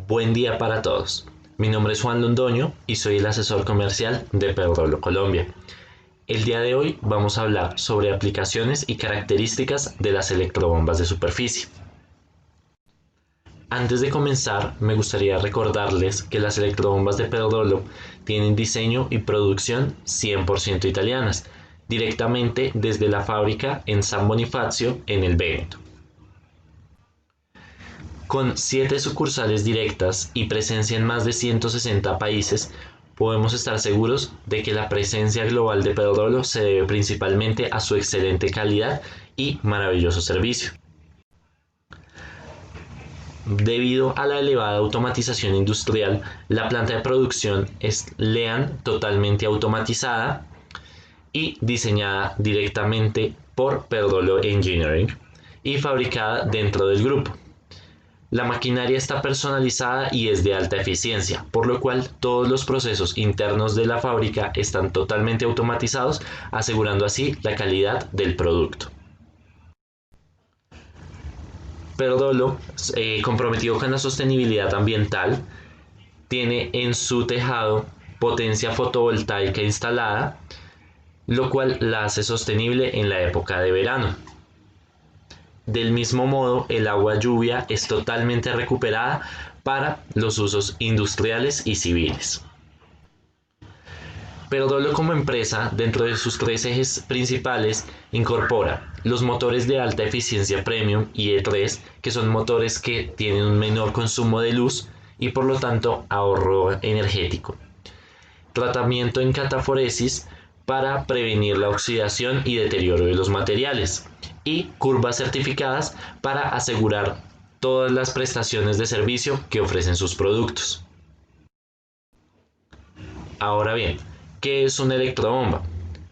Buen día para todos. Mi nombre es Juan Londoño y soy el asesor comercial de Pedrolo Colombia. El día de hoy vamos a hablar sobre aplicaciones y características de las electrobombas de superficie. Antes de comenzar, me gustaría recordarles que las electrobombas de Pedrolo tienen diseño y producción 100% italianas, directamente desde la fábrica en San Bonifacio, en el Véneto. Con 7 sucursales directas y presencia en más de 160 países, podemos estar seguros de que la presencia global de Pedrolo se debe principalmente a su excelente calidad y maravilloso servicio. Debido a la elevada automatización industrial, la planta de producción es LEAN totalmente automatizada y diseñada directamente por Pedrolo Engineering y fabricada dentro del grupo. La maquinaria está personalizada y es de alta eficiencia, por lo cual todos los procesos internos de la fábrica están totalmente automatizados, asegurando así la calidad del producto. Pedrolo, comprometido con la sostenibilidad ambiental, tiene en su tejado potencia fotovoltaica instalada, lo cual la hace sostenible en la época de verano. Del mismo modo, el agua lluvia es totalmente recuperada para los usos industriales y civiles. Pedrolo como empresa, dentro de sus 3 ejes principales, incorpora los motores de alta eficiencia premium y E3, que son motores que tienen un menor consumo de luz y por lo tanto ahorro energético. Tratamiento en cataforesis para prevenir la oxidación y deterioro de los materiales. Y curvas certificadas para asegurar todas las prestaciones de servicio que ofrecen sus productos. Ahora bien, ¿qué es una electrobomba?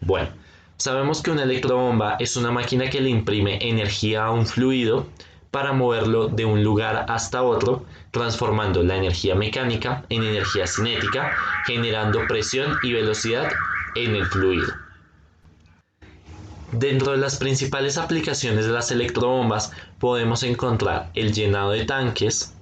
Bueno, sabemos que una electrobomba es una máquina que le imprime energía a un fluido para moverlo de un lugar hasta otro, transformando la energía mecánica en energía cinética, generando presión y velocidad en el fluido. Dentro de las principales aplicaciones de las electrobombas podemos encontrar el llenado de tanques,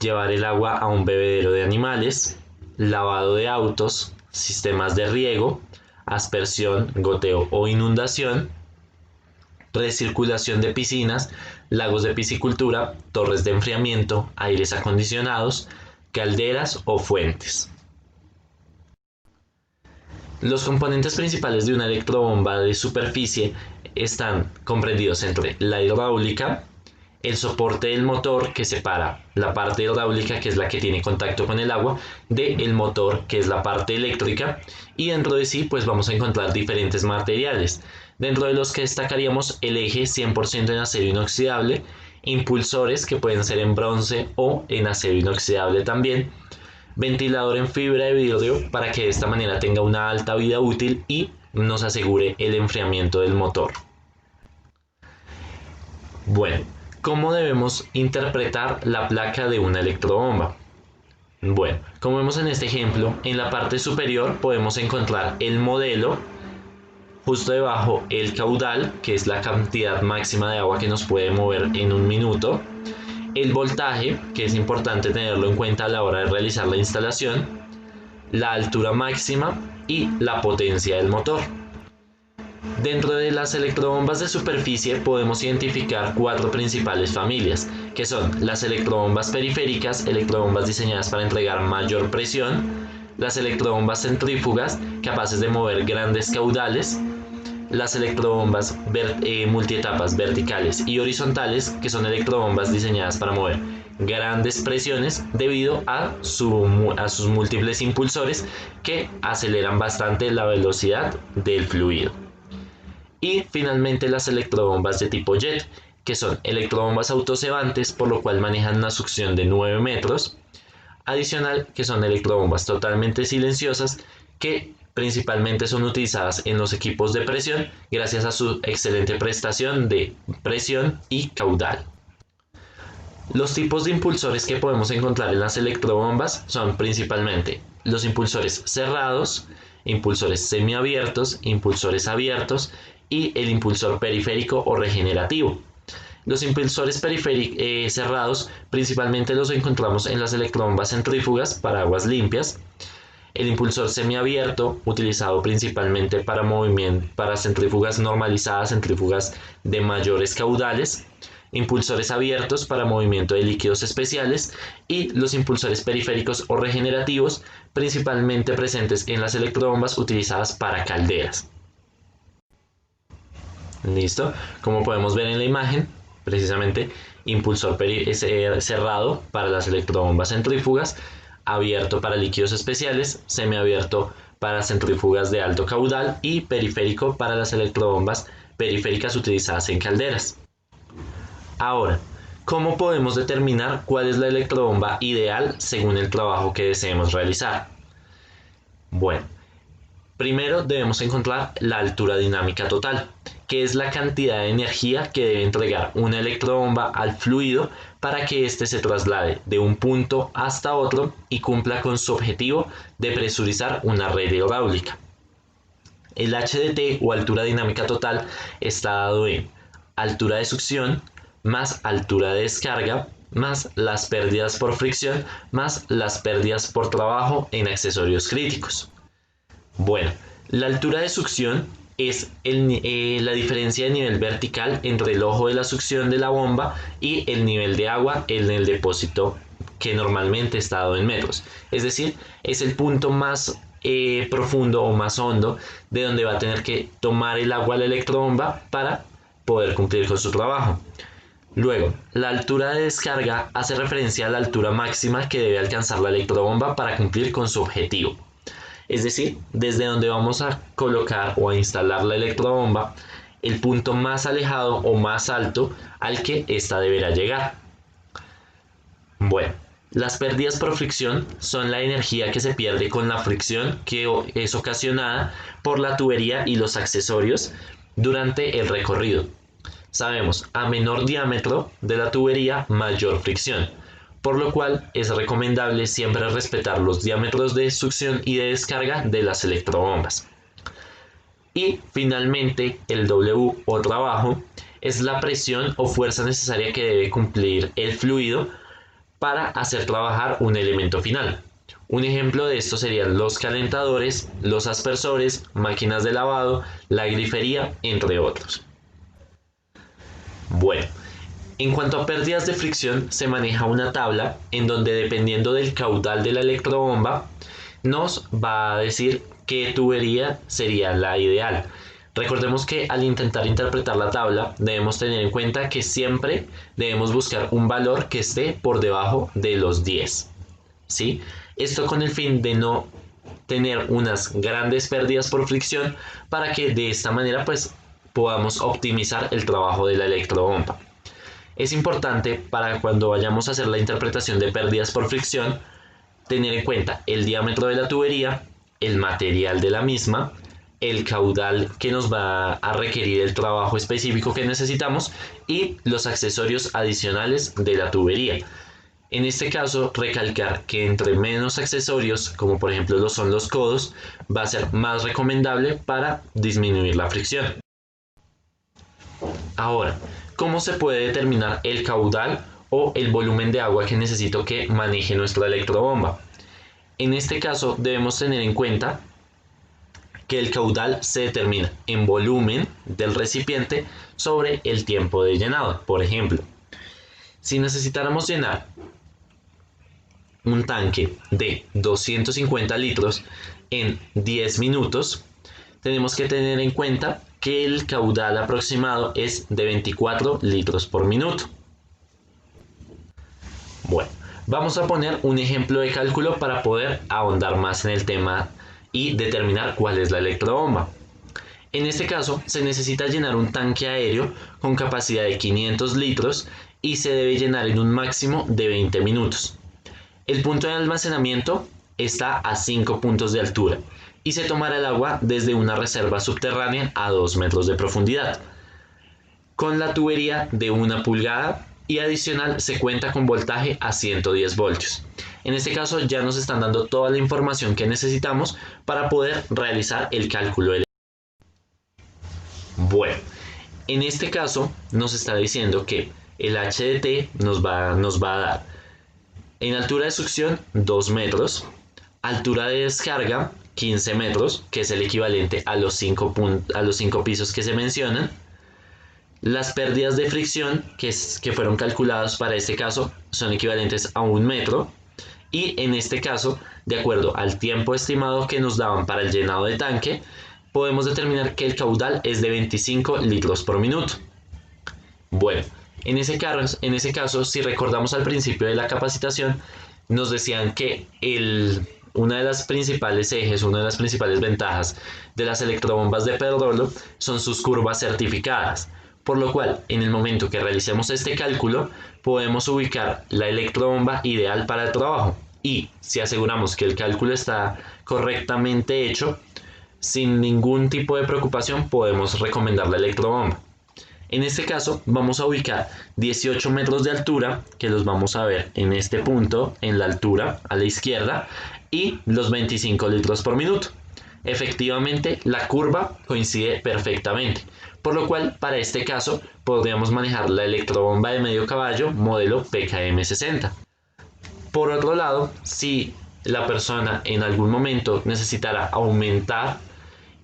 llevar el agua a un bebedero de animales, lavado de autos, sistemas de riego, aspersión, goteo o inundación, recirculación de piscinas, lagos de piscicultura, torres de enfriamiento, aires acondicionados, calderas o fuentes. Los componentes principales de una electrobomba de superficie están comprendidos entre la hidráulica, el soporte del motor que separa la parte hidráulica, que es la que tiene contacto con el agua, del motor, que es la parte eléctrica, y dentro de sí pues vamos a encontrar diferentes materiales, dentro de los que destacaríamos el eje 100% en acero inoxidable, impulsores que pueden ser en bronce o en acero inoxidable también, ventilador en fibra de vidrio para que de esta manera tenga una alta vida útil y nos asegure el enfriamiento del motor. Bueno, ¿cómo debemos interpretar la placa de una electrobomba? Bueno, como vemos en este ejemplo, en la parte superior podemos encontrar el modelo, justo debajo el caudal, que es la cantidad máxima de agua que nos puede mover en un minuto, el voltaje, que es importante tenerlo en cuenta a la hora de realizar la instalación, la altura máxima y la potencia del motor. Dentro de las electrobombas de superficie podemos identificar 4 principales familias, que son las electrobombas periféricas, electrobombas diseñadas para entregar mayor presión, las electrobombas centrífugas, capaces de mover grandes caudales, las electrobombas multietapas verticales y horizontales, que son electrobombas diseñadas para mover grandes presiones debido a sus múltiples impulsores que aceleran bastante la velocidad del fluido. Y finalmente las electrobombas de tipo jet, que son electrobombas autocebantes, por lo cual manejan una succión de 9 metros. Adicional, que son electrobombas totalmente silenciosas que principalmente son utilizadas en los equipos de presión gracias a su excelente prestación de presión y caudal. Los tipos de impulsores que podemos encontrar en las electrobombas son principalmente los impulsores cerrados, impulsores semiabiertos, impulsores abiertos y el impulsor periférico o regenerativo. Los impulsores periféricos cerrados principalmente los encontramos en las electrobombas centrífugas para aguas limpias. El impulsor semiabierto, utilizado principalmente para centrífugas normalizadas, centrífugas de mayores caudales. Impulsores abiertos para movimiento de líquidos especiales y los impulsores periféricos o regenerativos, principalmente presentes en las electrobombas utilizadas para calderas. Listo, como podemos ver en la imagen, precisamente impulsor cerrado para las electrobombas centrífugas, abierto para líquidos especiales, semiabierto para centrífugas de alto caudal y periférico para las electrobombas periféricas utilizadas en calderas. Ahora, ¿cómo podemos determinar cuál es la electrobomba ideal según el trabajo que deseemos realizar? Bueno, primero debemos encontrar la altura dinámica total, que es la cantidad de energía que debe entregar una electrobomba al fluido para que éste se traslade de un punto hasta otro y cumpla con su objetivo de presurizar una red hidráulica. El HDT o altura dinámica total está dado en altura de succión más altura de descarga más las pérdidas por fricción más las pérdidas por trabajo en accesorios críticos. Bueno, la altura de succión es la diferencia de nivel vertical entre el ojo de la succión de la bomba y el nivel de agua en el depósito, que normalmente está dado en metros. Es decir, es el punto más profundo o más hondo de donde va a tener que tomar el agua la electrobomba para poder cumplir con su trabajo. Luego, la altura de descarga hace referencia a la altura máxima que debe alcanzar la electrobomba para cumplir con su objetivo. Es decir, desde donde vamos a colocar o a instalar la electrobomba, el punto más alejado o más alto al que ésta deberá llegar. Bueno, las pérdidas por fricción son la energía que se pierde con la fricción que es ocasionada por la tubería y los accesorios durante el recorrido. Sabemos, a menor diámetro de la tubería, mayor fricción, por lo cual es recomendable siempre respetar los diámetros de succión y de descarga de las electrobombas. Y finalmente, el W o trabajo es la presión o fuerza necesaria que debe cumplir el fluido para hacer trabajar un elemento final. Un ejemplo de esto serían los calentadores, los aspersores, máquinas de lavado, la grifería, entre otros. Bueno, en cuanto a pérdidas de fricción, se maneja una tabla en donde, dependiendo del caudal de la electrobomba, nos va a decir qué tubería sería la ideal. Recordemos que al intentar interpretar la tabla debemos tener en cuenta que siempre debemos buscar un valor que esté por debajo de los 10, ¿sí? Esto con el fin de no tener unas grandes pérdidas por fricción, para que de esta manera pues podamos optimizar el trabajo de la electrobomba. Es importante, para cuando vayamos a hacer la interpretación de pérdidas por fricción, tener en cuenta el diámetro de la tubería, el material de la misma, el caudal que nos va a requerir el trabajo específico que necesitamos y los accesorios adicionales de la tubería. En este caso, recalcar que entre menos accesorios, como por ejemplo lo son los codos, va a ser más recomendable para disminuir la fricción. Ahora, ¿cómo se puede determinar el caudal o el volumen de agua que necesito que maneje nuestra electrobomba? En este caso debemos tener en cuenta que el caudal se determina en volumen del recipiente sobre el tiempo de llenado. Por ejemplo, si necesitáramos llenar un tanque de 250 litros en 10 minutos, tenemos que tener en cuenta que el caudal aproximado es de 24 litros por minuto. Bueno, vamos a poner un ejemplo de cálculo para poder ahondar más en el tema y determinar cuál es la electrobomba. En este caso, se necesita llenar un tanque aéreo con capacidad de 500 litros y se debe llenar en un máximo de 20 minutos. El punto de almacenamiento está a 5 puntos de altura y se tomará el agua desde una reserva subterránea a 2 metros de profundidad, con la tubería de 1 pulgada, y adicional se cuenta con voltaje a 110 voltios. En este caso ya nos están dando toda la información que necesitamos para poder realizar el cálculo. Bueno, En este caso nos está diciendo que el HDT nos va a dar en altura de succión 2 metros, altura de descarga 15 metros, que es el equivalente a los 5 pisos que se mencionan. Las pérdidas de fricción que fueron calculadas para este caso son equivalentes a 1 metro. Y en este caso, de acuerdo al tiempo estimado que nos daban para el llenado de tanque, podemos determinar que el caudal es de 25 litros por minuto. Bueno, en ese caso, si recordamos al principio de la capacitación, nos decían que una de las principales ventajas de las electrobombas de Pedrolo son sus curvas certificadas, por lo cual en el momento que realicemos este cálculo podemos ubicar la electrobomba ideal para el trabajo, y si aseguramos que el cálculo está correctamente hecho, sin ningún tipo de preocupación podemos recomendar la electrobomba. En este caso vamos a ubicar 18 metros de altura, que los vamos a ver en este punto, en la altura a la izquierda, y los 25 litros por minuto. Efectivamente, la curva coincide perfectamente, por lo cual para este caso podríamos manejar la electrobomba de medio caballo modelo PKM60. Por otro lado, si la persona en algún momento necesitara aumentar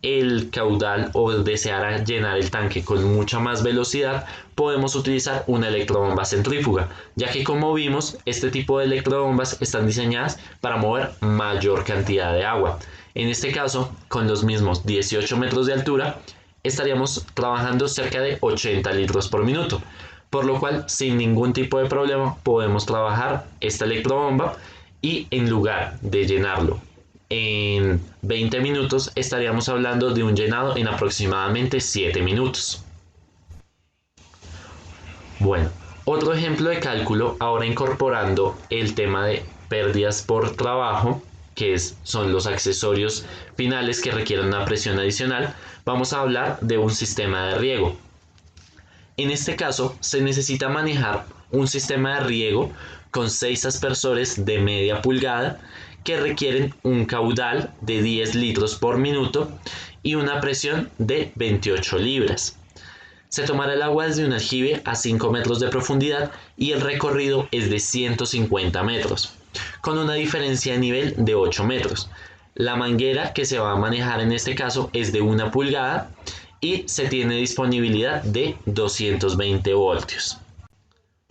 el caudal o deseara llenar el tanque con mucha más velocidad, podemos utilizar una electrobomba centrífuga, ya que como vimos, este tipo de electrobombas están diseñadas para mover mayor cantidad de agua. En este caso, con los mismos 18 metros de altura, estaríamos trabajando cerca de 80 litros por minuto, por lo cual sin ningún tipo de problema podemos trabajar esta electrobomba, y en lugar de llenarlo en 20 minutos estaríamos hablando de un llenado en aproximadamente 7 minutos. Bueno, otro ejemplo de cálculo, ahora incorporando el tema de pérdidas por trabajo, que son los accesorios finales que requieren una presión adicional, vamos a hablar de un sistema de riego. En este caso se necesita manejar un sistema de riego con 6 aspersores de media pulgada que requieren un caudal de 10 litros por minuto y una presión de 28 libras. Se tomará el agua desde un aljibe a 5 metros de profundidad y el recorrido es de 150 metros, con una diferencia de nivel de 8 metros. La manguera que se va a manejar en este caso es de 1 pulgada y se tiene disponibilidad de 220 voltios.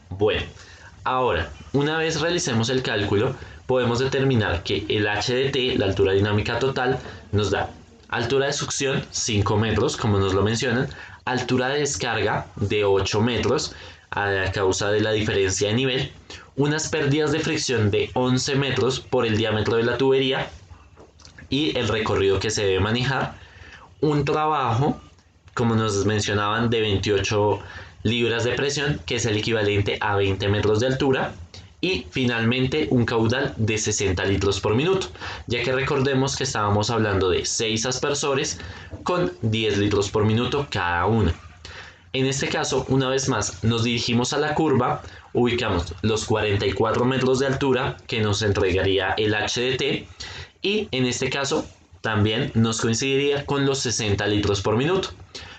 Bueno, ahora, una vez realicemos el cálculo, podemos determinar que el HDT, la altura dinámica total, nos da altura de succión 5 metros, como nos lo mencionan, altura de descarga de 8 metros a causa de la diferencia de nivel, unas pérdidas de fricción de 11 metros por el diámetro de la tubería y el recorrido que se debe manejar, un trabajo, como nos mencionaban, de 28 libras de presión, que es el equivalente a 20 metros de altura, y finalmente un caudal de 60 litros por minuto, ya que recordemos que estábamos hablando de 6 aspersores con 10 litros por minuto cada uno. En este caso, una vez más, nos dirigimos a la curva, ubicamos los 44 metros de altura que nos entregaría el HDT, y en este caso también nos coincidiría con los 60 litros por minuto,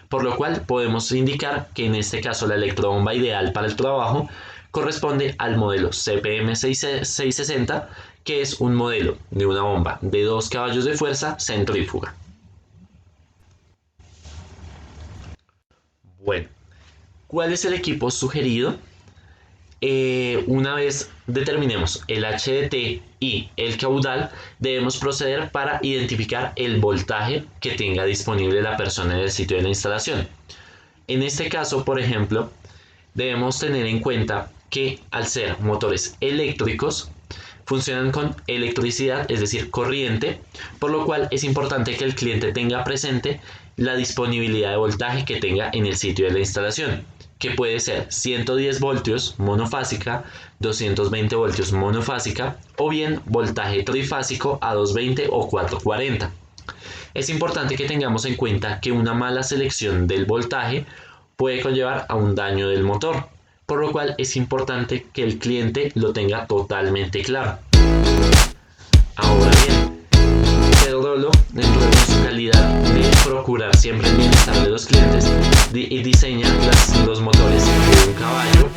por lo cual podemos indicar que en este caso la electrobomba ideal para el trabajo corresponde al modelo CPM 660, que es un modelo de una bomba de 2 caballos de fuerza centrífuga. Bueno, ¿cuál es el equipo sugerido? Una vez determinemos el HDT y el caudal, debemos proceder para identificar el voltaje que tenga disponible la persona en el sitio de la instalación. En este caso, por ejemplo, debemos tener en cuenta que al ser motores eléctricos funcionan con electricidad, es decir, corriente, por lo cual es importante que el cliente tenga presente la disponibilidad de voltaje que tenga en el sitio de la instalación, que puede ser 110 voltios monofásica, 220 voltios monofásica o bien voltaje trifásico a 220 o 440. Es importante que tengamos en cuenta que una mala selección del voltaje puede conllevar a un daño del motor, por lo cual es importante que el cliente lo tenga totalmente claro. Ahora bien, Pedrolo, dentro de su calidad de procurar siempre el bienestar de los clientes y diseña los motores de un caballo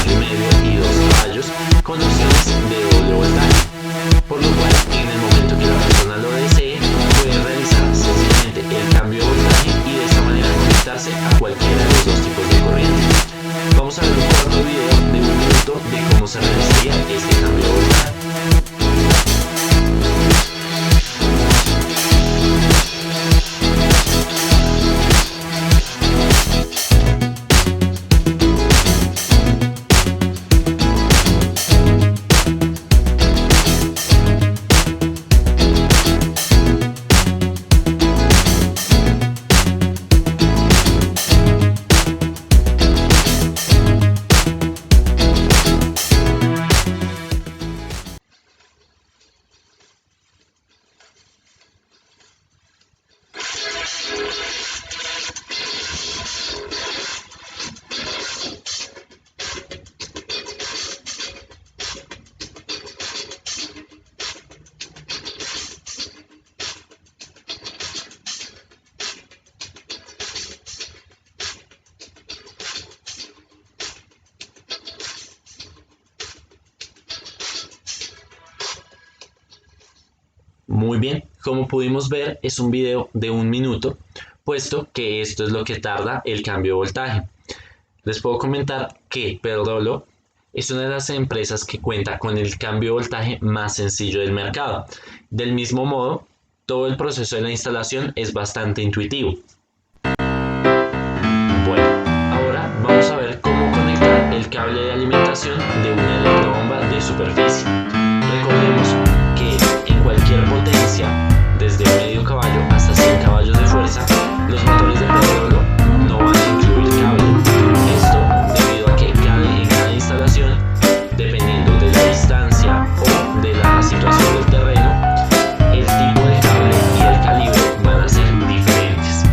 y medio y 2 caballos con opciones de doble voltaje, por lo cual en el momento que la persona lo desee puede realizar sencillamente el cambio de voltaje y de esta manera conectarse a cualquiera de los dos tipos de corriente. Vamos a ver un corto video de 1 minuto de cómo se realizaría este cambio de voltaje. Muy bien, como pudimos ver es un video de 1 minuto, puesto que esto es lo que tarda el cambio de voltaje. Les puedo comentar que Perdolo es una de las empresas que cuenta con el cambio de voltaje más sencillo del mercado. Del mismo modo, todo el proceso de la instalación es bastante intuitivo. Bueno, ahora vamos a ver cómo conectar el cable de alimentación de una electrobomba de superficie. Recordemos que en cualquier potencia, desde medio caballo hasta 100 caballos de fuerza, los motores de Perdolo no van a incluir cable. Esto debido a que en cada instalación, dependiendo de la distancia o de la situación del terreno, el tipo de cable y el calibre van a ser diferentes.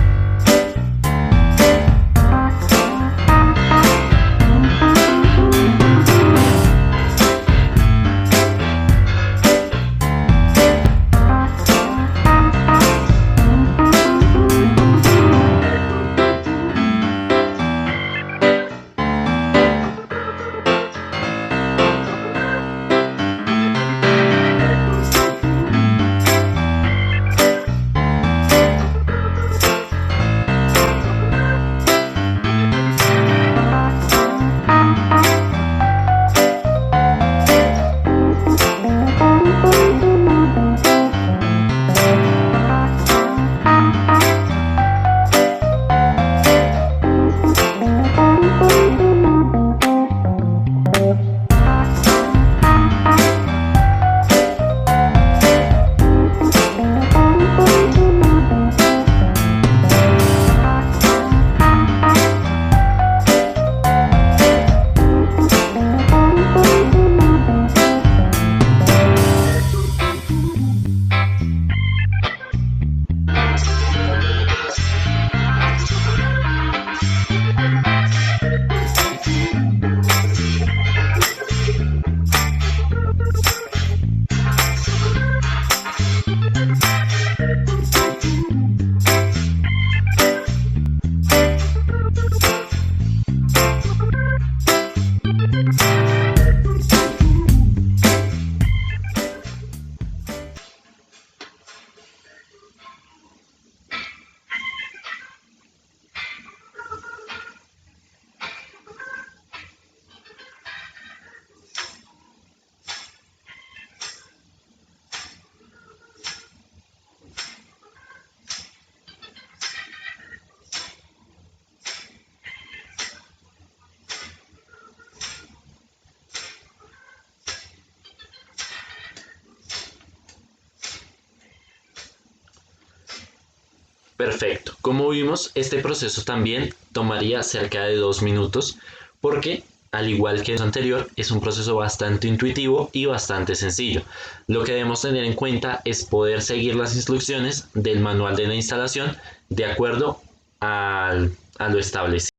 Perfecto. Como vimos, este proceso también tomaría cerca de 2 minutos porque, al igual que el anterior, es un proceso bastante intuitivo y bastante sencillo. Lo que debemos tener en cuenta es poder seguir las instrucciones del manual de la instalación de acuerdo a lo establecido.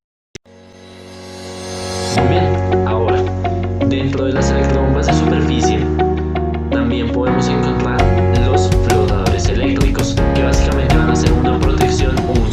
Muy bien, ahora, dentro de las electrobombas de superficie, también podemos encontrar los flotadores eléctricos, que básicamente van a ser una protección, un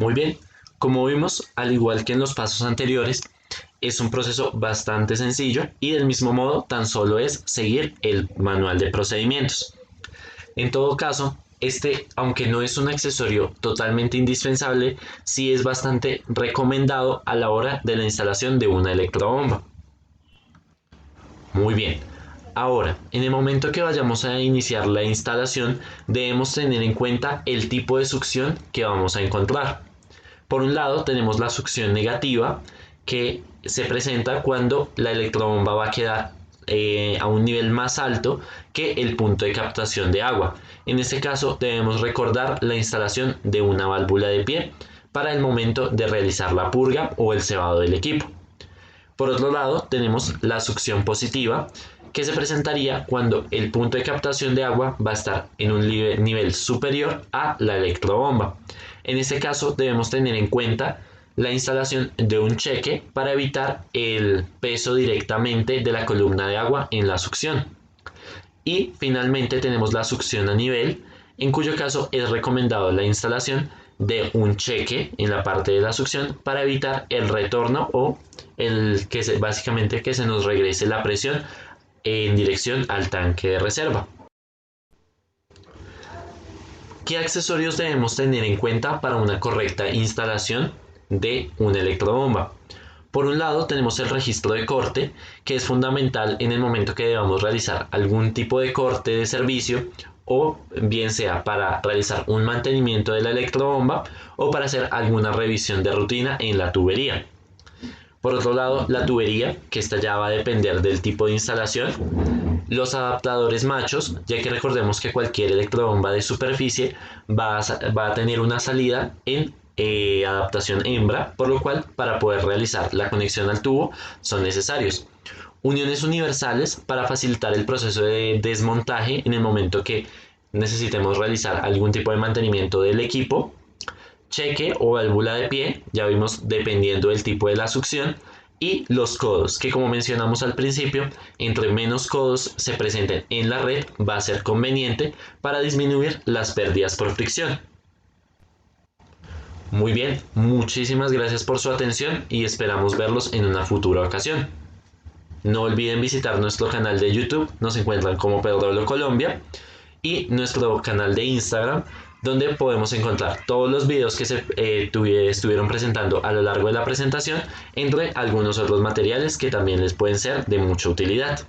Muy bien, como vimos, al igual que en los pasos anteriores, es un proceso bastante sencillo y del mismo modo tan solo es seguir el manual de procedimientos. En todo caso, este, aunque no es un accesorio totalmente indispensable, sí es bastante recomendado a la hora de la instalación de una electrobomba. Muy bien. Ahora, en el momento que vayamos a iniciar la instalación, debemos tener en cuenta el tipo de succión que vamos a encontrar. Por un lado, tenemos la succión negativa, que se presenta cuando la electrobomba va a quedar a un nivel más alto que el punto de captación de agua. En este caso, debemos recordar la instalación de una válvula de pie para el momento de realizar la purga o el cebado del equipo. Por otro lado, tenemos la succión positiva, que se presentaría cuando el punto de captación de agua va a estar en un nivel superior a la electrobomba. En este caso, debemos tener en cuenta la instalación de un cheque para evitar el peso directamente de la columna de agua en la succión. Y finalmente tenemos la succión a nivel, en cuyo caso es recomendado la instalación de un cheque en la parte de la succión para evitar el retorno o básicamente que se nos regrese la presión en dirección al tanque de reserva. ¿Qué accesorios debemos tener en cuenta para una correcta instalación de una electrobomba? Por un lado tenemos el registro de corte, que es fundamental en el momento que debamos realizar algún tipo de corte de servicio, o bien sea para realizar un mantenimiento de la electrobomba o para hacer alguna revisión de rutina en la tubería. Por otro lado, la tubería, que esta ya va a depender del tipo de instalación. Los adaptadores machos, ya que recordemos que cualquier electrobomba de superficie va a tener una salida en adaptación hembra, por lo cual para poder realizar la conexión al tubo son necesarios. Uniones universales para facilitar el proceso de desmontaje en el momento que necesitemos realizar algún tipo de mantenimiento del equipo. Cheque o válvula de pie, ya vimos dependiendo del tipo de la succión, y los codos, que como mencionamos al principio, entre menos codos se presenten en la red va a ser conveniente para disminuir las pérdidas por fricción. Muy bien, muchísimas gracias por su atención y esperamos verlos en una futura ocasión. No olviden visitar nuestro canal de YouTube, nos encuentran como Pedrolo Colombia, y nuestro canal de Instagram, donde podemos encontrar todos los videos que se estuvieron presentando a lo largo de la presentación, entre algunos otros materiales que también les pueden ser de mucha utilidad.